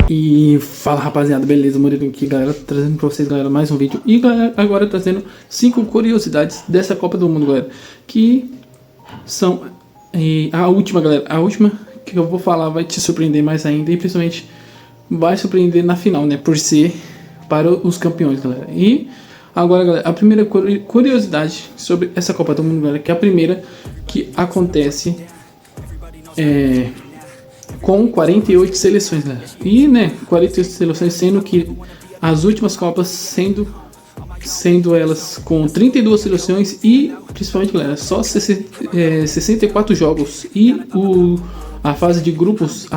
E fala, rapaziada, beleza? Murilo aqui, galera, trazendo pra vocês, galera, mais um vídeo. E galera, agora trazendo 5 curiosidades dessa Copa do Mundo, galera, que são a última, galera. A última que eu vou falar vai te surpreender mais ainda, e principalmente vai surpreender na final, né, por ser para os campeões, galera. E agora, galera, a primeira curiosidade sobre essa Copa do Mundo, galera, que é a primeira que acontece com 48 seleções, galera. E, né, 48 seleções, sendo que as últimas Copas sendo elas com 32 seleções e, principalmente, galera, só 64 jogos. E a fase de grupos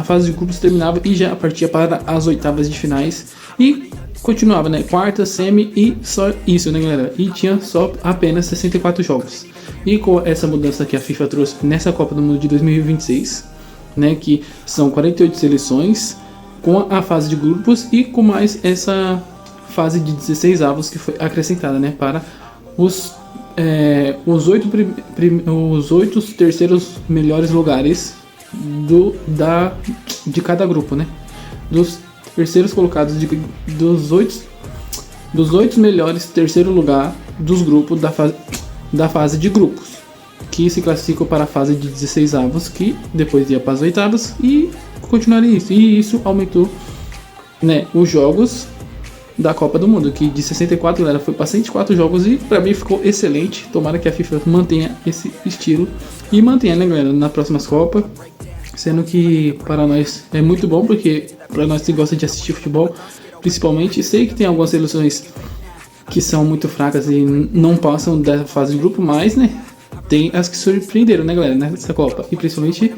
terminava e já partia para as oitavas de finais. E continuava, né, quarta, semi e só isso, né, galera. E tinha só apenas 64 jogos. E com essa mudança que a FIFA trouxe nessa Copa do Mundo de 2026, né, que são 48 seleções com a fase de grupos e com mais essa fase de 16 avos que foi acrescentada, né, para os 8 terceiros melhores lugares de cada grupo, né, dos terceiros colocados dos 8 melhores terceiro lugar dos grupos da fase de grupos, que se classificam para a fase de 16 avos, que depois ia para as oitavas e continuaria isso. E isso aumentou, né, os jogos da Copa do Mundo, que de 64, galera, foi para 104 jogos e para mim ficou excelente. Tomara que a FIFA mantenha esse estilo e mantenha, né, galera, nas próximas Copas. Sendo que para nós é muito bom, porque para nós que gosta de assistir futebol, principalmente, sei que tem algumas seleções que são muito fracas e não passam da fase de grupo, mas, né, tem as que surpreenderam, né, galera, nessa Copa. E principalmente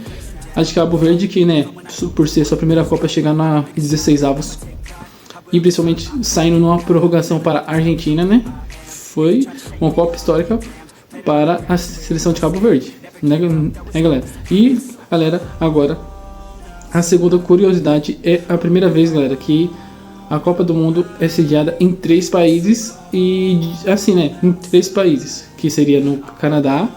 a de Cabo Verde, que, né, por ser sua primeira Copa, chegar na 16 avos e principalmente saindo numa prorrogação para a Argentina, né, foi uma Copa histórica para a seleção de Cabo Verde, né, galera. E, galera, agora a segunda curiosidade é a primeira vez, galera, que a Copa do Mundo é sediada em 3 países e, assim, né, em 3 países, que seria no Canadá,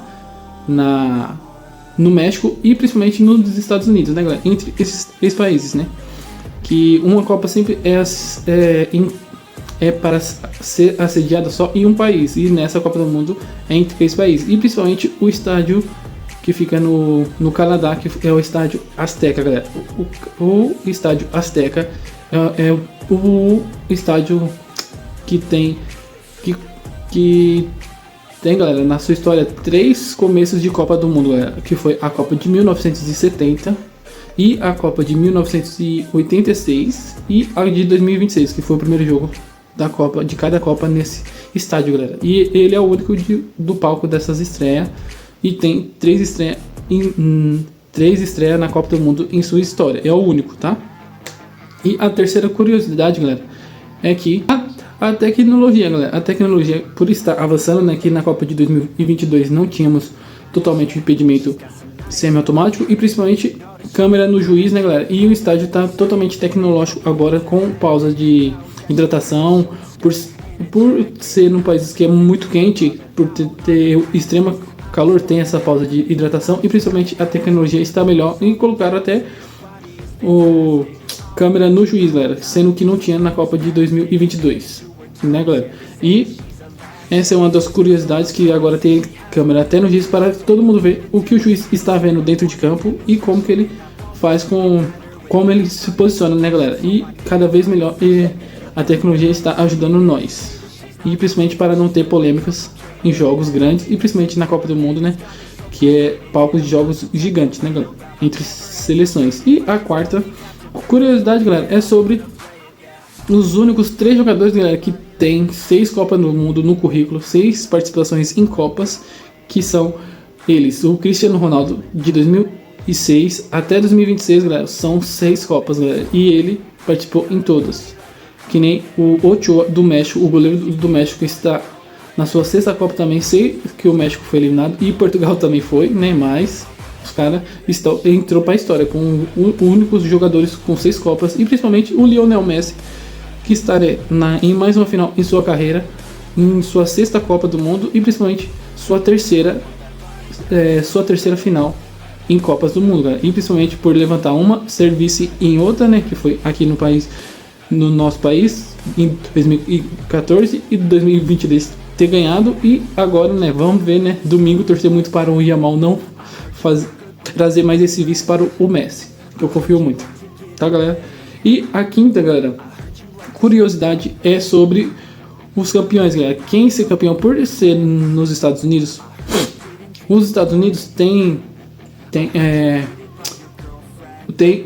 no México e principalmente nos Estados Unidos, né, galera? Entre esses 3 países, né? Que uma Copa sempre é para ser assediada só em um país, e nessa Copa do Mundo é em 3 países, e principalmente o estádio que fica no Canadá, que é o estádio Azteca, galera. O estádio Azteca é o estádio que tem, galera, na sua história 3 começos de Copa do Mundo, galera, que foi a Copa de 1970 e a Copa de 1986 e a de 2026, que foi o primeiro jogo de cada Copa nesse estádio, galera. E ele é o único do palco dessas estreias e tem 3 estreias na Copa do Mundo em sua história. É o único, tá? E a terceira curiosidade, galera, é que a tecnologia, galera, por estar avançando, né, que na Copa de 2022 não tínhamos totalmente o impedimento semi-automático e principalmente câmera no juiz, né, galera, e o estádio está totalmente tecnológico agora, com pausa de hidratação, por ser num país que é muito quente, por ter extrema calor, tem essa pausa de hidratação e principalmente a tecnologia está melhor e colocaram até o câmera no juiz, galera, sendo que não tinha na Copa de 2022, né, galera? E essa é uma das curiosidades, que agora tem câmera até no juiz para todo mundo ver o que o juiz está vendo dentro de campo e como que ele faz como ele se posiciona, né, galera? E cada vez melhor, e a tecnologia está ajudando nós, e principalmente para não ter polêmicas em jogos grandes e principalmente na Copa do Mundo, né, que é palcos de jogos gigantes, né, galera, entre seleções. E a quarta curiosidade, galera, é sobre os únicos 3 jogadores, galera, que tem 6 Copas do Mundo no currículo, 6 participações em Copas, que são eles: o Cristiano Ronaldo, de 2006 até 2026, galera, são 6 Copas, galera, e ele participou em todas. Que nem o Ochoa do México, o goleiro do México, está na sua 6ª Copa também. Sei que o México foi eliminado e Portugal também foi, né, mas os caras entrou para a história com únicos jogadores com 6 Copas, e principalmente o Lionel Messi, que estará em mais uma final em sua carreira, em sua 6ª Copa do Mundo, e principalmente sua terceira final em Copas do Mundo, galera. E principalmente por levantar uma, ser vice em outra, né, que foi aqui no nosso país, em 2014 e 2022 ter ganhado. E agora, né, vamos ver, né, domingo torcer muito para o Yamal não trazer mais esse vice para o Messi, que eu confio muito, tá, galera? E a quinta, galera, curiosidade é sobre os campeões, galera. Quem ser campeão por ser nos Estados Unidos? Os Estados Unidos tem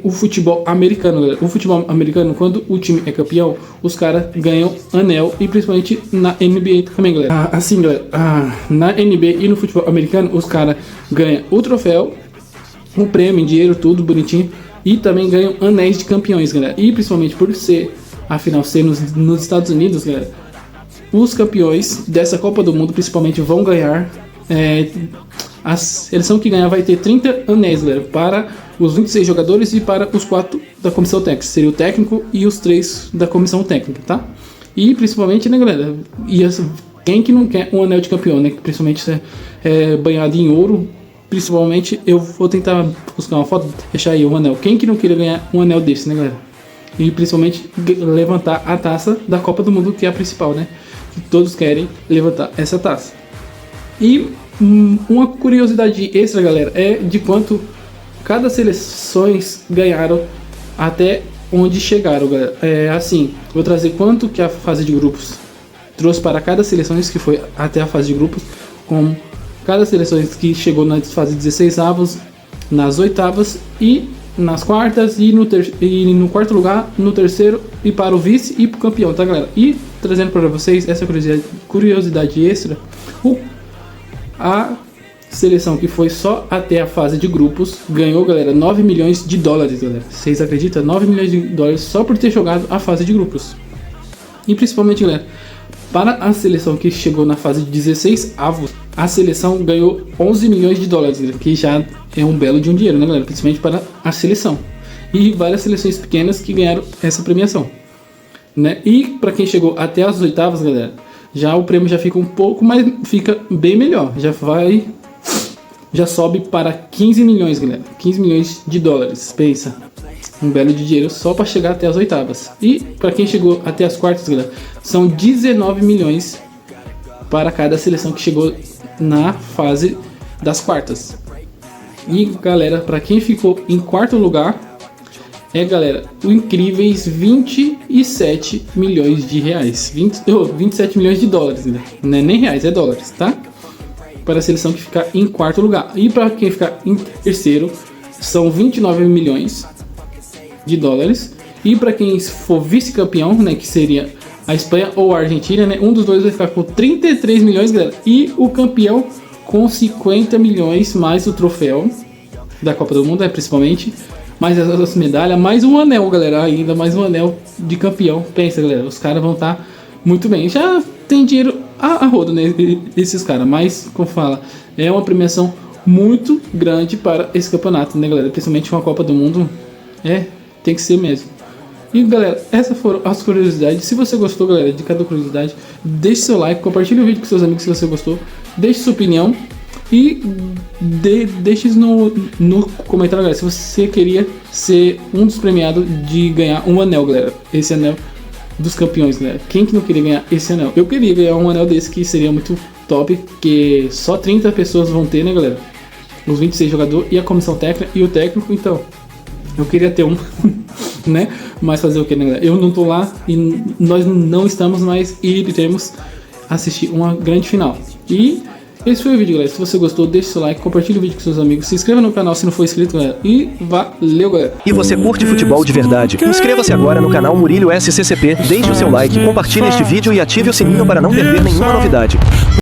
o futebol americano, galera. O futebol americano, quando o time é campeão, os caras ganham anel, e principalmente na NBA também, galera. Assim, galera, na NBA e no futebol americano, os caras ganham o troféu, o prêmio, dinheiro, tudo bonitinho, e também ganham anéis de campeões, galera. E principalmente por ser, afinal, ser nos Estados Unidos, galera, os campeões dessa Copa do Mundo principalmente vão ganhar. A seleção que ganhar vai ter 30 anéis, galera, para os 26 jogadores e para os 4 da comissão técnica. Seria o técnico e os 3 da comissão técnica, tá? E principalmente, né, galera, quem que não quer um anel de campeão, né? Que principalmente é banhado em ouro. Principalmente, eu vou tentar buscar uma foto, deixar aí um anel. Quem que não queria ganhar um anel desse, né, galera? E principalmente levantar a taça da Copa do Mundo, que é a principal, né? Que todos querem levantar essa taça. E uma curiosidade extra, galera, é de quanto cada seleções ganharam até onde chegaram, galera. Assim, vou trazer quanto que a fase de grupos trouxe para cada seleção que foi até a fase de grupos, com cada seleção que chegou na fase 16 avos, nas oitavas e nas quartas, e no quarto lugar, no terceiro, e para o vice e para o campeão, tá, galera? E trazendo para vocês essa curiosidade extra, a seleção que foi só até a fase de grupos ganhou, galera, 9 milhões de dólares, galera. Vocês acreditam? 9 milhões de dólares só por ter jogado a fase de grupos. E principalmente, galera, para a seleção que chegou na fase de 16 avos, a seleção ganhou 11 milhões de dólares, galera, que já é um belo de um dinheiro, né, galera? Principalmente para a seleção. E várias seleções pequenas que ganharam essa premiação, né? E para quem chegou até as oitavas, galera, já o prêmio já fica um pouco mais, fica bem melhor. Já sobe para 15 milhões, galera. 15 milhões de dólares. Pensa, um belo de dinheiro só para chegar até as oitavas. E para quem chegou até as quartas, galera, são 19 milhões para cada seleção que chegou na fase das quartas. E, galera, para quem ficou em quarto lugar, galera, o incríveis 27 milhões de reais. 27 milhões de dólares, né? Não é nem reais, é dólares, tá? Para a seleção que ficar em quarto lugar. E para quem ficar em terceiro, são 29 milhões de dólares. E para quem for vice-campeão, né, que seria a Espanha ou a Argentina, né, um dos dois vai ficar com 33 milhões, galera. E o campeão com 50 milhões, mais o troféu da Copa do Mundo, principalmente, mais as medalhas, mais um anel, galera, ainda mais um anel de campeão. Pensa, galera, os caras vão estar muito bem. Já tem dinheiro a rodo, né, esses caras, mas, como fala, é uma premiação muito grande para esse campeonato, né, galera, principalmente com a Copa do Mundo, tem que ser mesmo. E, galera, essas foram as curiosidades. Se você gostou, galera, de cada curiosidade, deixe seu like, compartilhe o vídeo com seus amigos se você gostou, deixe sua opinião e deixe no comentário, galera, se você queria ser um dos premiados de ganhar um anel, galera, esse anel dos campeões, galera. Quem que não queria ganhar esse anel? Eu queria ganhar um anel desse, que seria muito top, que só 30 pessoas vão ter, né, galera? Os 26 jogadores e a comissão técnica e o técnico, então eu queria ter um, né? Mas fazer o que, né, galera? Eu não tô lá e nós não estamos mais, e iremos assistir uma grande final. E esse foi o vídeo, galera. Se você gostou, deixe seu like, compartilhe o vídeo com seus amigos, se inscreva no canal se não for inscrito, galera. E valeu, galera. E você curte futebol de verdade? Inscreva-se agora no canal Murilo SCCP, deixe o seu like, compartilhe este vídeo e ative o sininho para não perder nenhuma novidade.